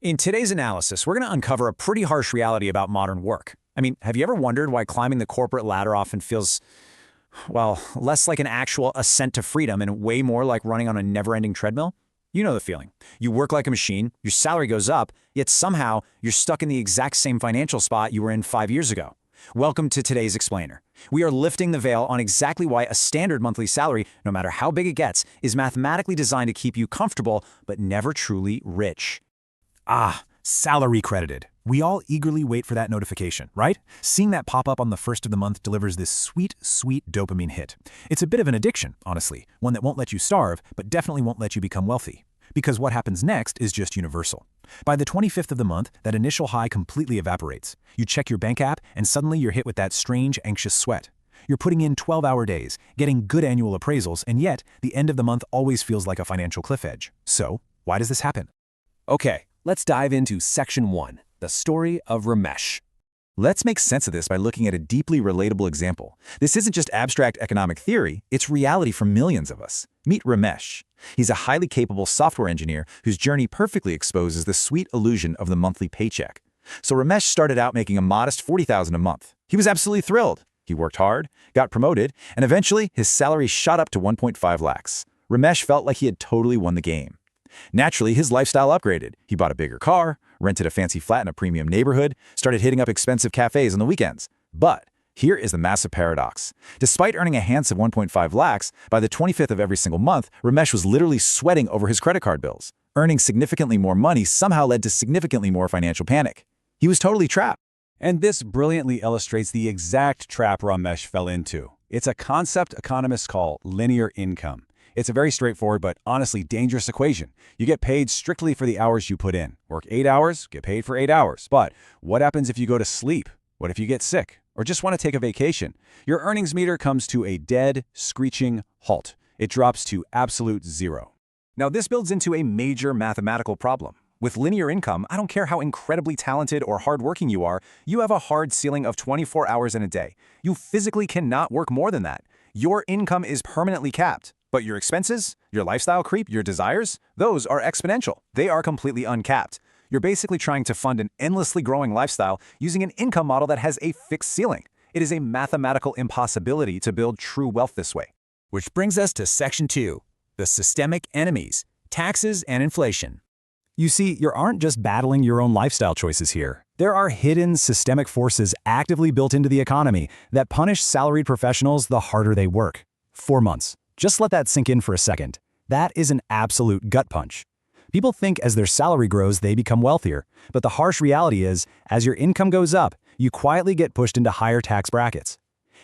In today's analysis, we're going to uncover a pretty harsh reality about modern work. I mean, have you ever wondered why climbing the corporate ladder often feels, well, less like an actual ascent to freedom and way more like running on a never-ending treadmill? You know the feeling. You work like a machine, your salary goes up, yet somehow you're stuck in the exact same financial spot you were in 5 years ago. Welcome to today's Explainer. We are lifting the veil on exactly why a standard monthly salary, no matter how big it gets, is mathematically designed to keep you comfortable but never truly rich. Salary credited. We all eagerly wait for that notification, right? Seeing that pop up on the first of the month delivers this sweet, sweet dopamine hit. It's a bit of an addiction, honestly, one that won't let you starve, but definitely won't let you become wealthy. Because what happens next is just universal. By the 25th of the month, that initial high completely evaporates. You check your bank app, and suddenly you're hit with that strange, anxious sweat. You're putting in 12-hour days, getting good annual appraisals, and yet, the end of the month always feels like a financial cliff edge. So, why does this happen? Okay, let's dive into Section 1, the story of Ramesh. Let's make sense of this by looking at a deeply relatable example. This isn't just abstract economic theory, it's reality for millions of us. Meet Ramesh. He's a highly capable software engineer whose journey perfectly exposes the sweet illusion of the monthly paycheck. So Ramesh started out making a modest $40,000 a month. He was absolutely thrilled. He worked hard, got promoted, and eventually his salary shot up to 1.5 lakhs. Ramesh felt like he had totally won the game. Naturally, his lifestyle upgraded. He bought a bigger car, rented a fancy flat in a premium neighborhood, started hitting up expensive cafes on the weekends. But here is the massive paradox. Despite earning a handsome 1.5 lakhs, by the 25th of every single month, Ramesh was literally sweating over his credit card bills. Earning significantly more money somehow led to significantly more financial panic. He was totally trapped. And this brilliantly illustrates the exact trap Ramesh fell into. It's a concept economists call linear income. It's a very straightforward but honestly dangerous equation. You get paid strictly for the hours you put in. Work 8 hours, get paid for 8 hours. But what happens if you go to sleep? What if you get sick? Or just want to take a vacation? Your earnings meter comes to a dead, screeching halt. It drops to absolute zero. Now this builds into a major mathematical problem. With linear income, I don't care how incredibly talented or hardworking you are, you have a hard ceiling of 24 hours in a day. You physically cannot work more than that. Your income is permanently capped. But your expenses, your lifestyle creep, your desires, those are exponential. They are completely uncapped. You're basically trying to fund an endlessly growing lifestyle using an income model that has a fixed ceiling. It is a mathematical impossibility to build true wealth this way. Which brings us to Section 2, the systemic enemies, taxes and inflation. You see, you aren't just battling your own lifestyle choices here. There are hidden systemic forces actively built into the economy that punish salaried professionals the harder they work. 4 months. Just let that sink in for a second. That is an absolute gut punch. People think as their salary grows, they become wealthier. But the harsh reality is, as your income goes up, you quietly get pushed into higher tax brackets.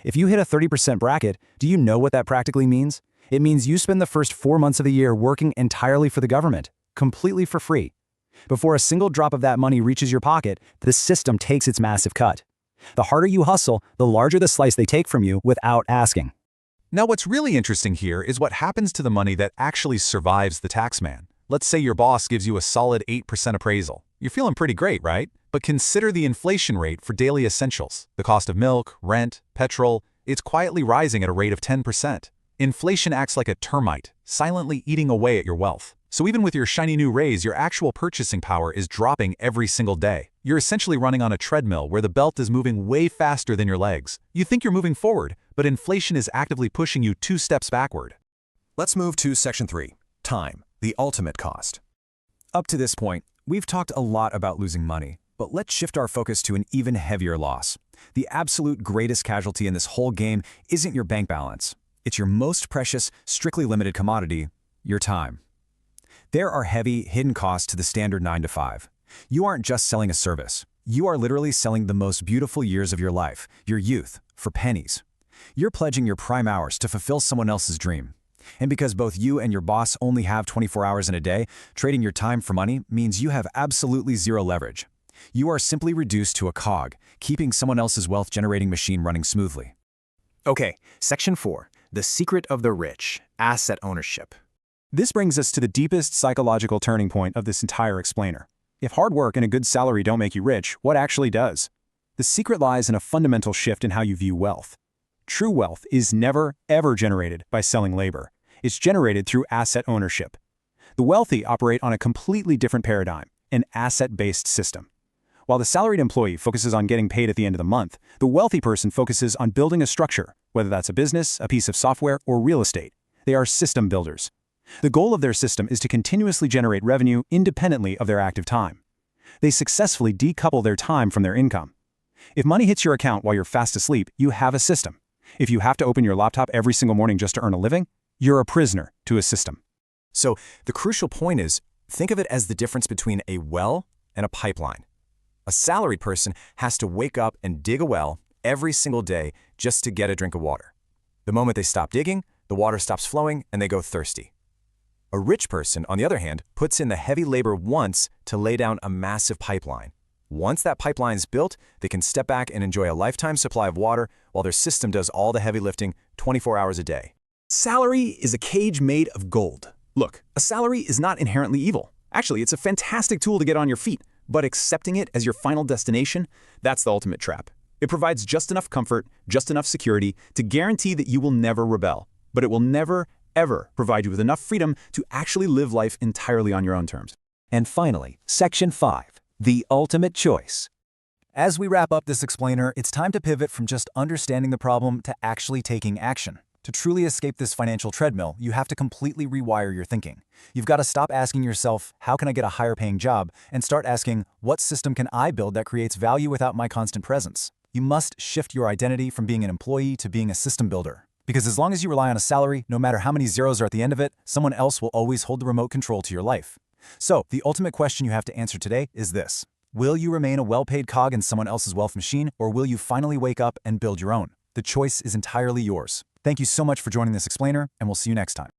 If you hit a 30% bracket, do you know what that practically means? It means you spend the first 4 months of the year working entirely for the government, completely for free. Before a single drop of that money reaches your pocket, the system takes its massive cut. The harder you hustle, the larger the slice they take from you without asking. Now what's really interesting here is what happens to the money that actually survives the taxman. Let's say your boss gives you a solid 8% appraisal. You're feeling pretty great, right? But consider the inflation rate for daily essentials. The cost of milk, rent, petrol, it's quietly rising at a rate of 10%. Inflation acts like a termite, silently eating away at your wealth. So even with your shiny new raise, your actual purchasing power is dropping every single day. You're essentially running on a treadmill where the belt is moving way faster than your legs. You think you're moving forward, but inflation is actively pushing you 2 steps backward. Let's move to Section 3, time, the ultimate cost. Up to this point, we've talked a lot about losing money, but let's shift our focus to an even heavier loss. The absolute greatest casualty in this whole game isn't your bank balance. It's your most precious, strictly limited commodity, your time. There are heavy, hidden costs to the standard 9 to 5. You aren't just selling a service. You are literally selling the most beautiful years of your life, your youth, for pennies. You're pledging your prime hours to fulfill someone else's dream. And because both you and your boss only have 24 hours in a day, trading your time for money means you have absolutely zero leverage. You are simply reduced to a cog, keeping someone else's wealth-generating machine running smoothly. Okay, Section 4, the secret of the rich, asset ownership. This brings us to the deepest psychological turning point of this entire explainer. If hard work and a good salary don't make you rich, what actually does? The secret lies in a fundamental shift in how you view wealth. True wealth is never, ever generated by selling labor. It's generated through asset ownership. The wealthy operate on a completely different paradigm. an asset-based system. While the salaried employee focuses on getting paid at the end of the month, the wealthy person focuses on building a structure, whether that's a business, a piece of software, or real estate. They are system builders. The goal of their system is to continuously generate revenue independently of their active time. They successfully decouple their time from their income. If money hits your account while you're fast asleep, you have a system. If you have to open your laptop every single morning just to earn a living, you're a prisoner to a system. So the crucial point is, think of it as the difference between a well and a pipeline. A salaried person has to wake up and dig a well every single day just to get a drink of water. The moment they stop digging, the water stops flowing and they go thirsty. A rich person, on the other hand, puts in the heavy labor once to lay down a massive pipeline. Once that pipeline is built, they can step back and enjoy a lifetime supply of water while their system does all the heavy lifting 24 hours a day. Salary is a cage made of gold. Look, a salary is not inherently evil. Actually, it's a fantastic tool to get on your feet. But accepting it as your final destination, that's the ultimate trap. It provides just enough comfort, just enough security to guarantee that you will never rebel. But it will never, ever provide you with enough freedom to actually live life entirely on your own terms. And finally, Section 5, the ultimate choice. As we wrap up this explainer, it's time to pivot from just understanding the problem to actually taking action. To truly escape this financial treadmill, you have to completely rewire your thinking. You've got to stop asking yourself, how can I get a higher paying job? And start asking, what system can I build that creates value without my constant presence? You must shift your identity from being an employee to being a system builder. Because as long as you rely on a salary, no matter how many zeros are at the end of it, someone else will always hold the remote control to your life. So, the ultimate question you have to answer today is this. Will you remain a well-paid cog in someone else's wealth machine, or will you finally wake up and build your own? The choice is entirely yours. Thank you so much for joining this explainer, and we'll see you next time.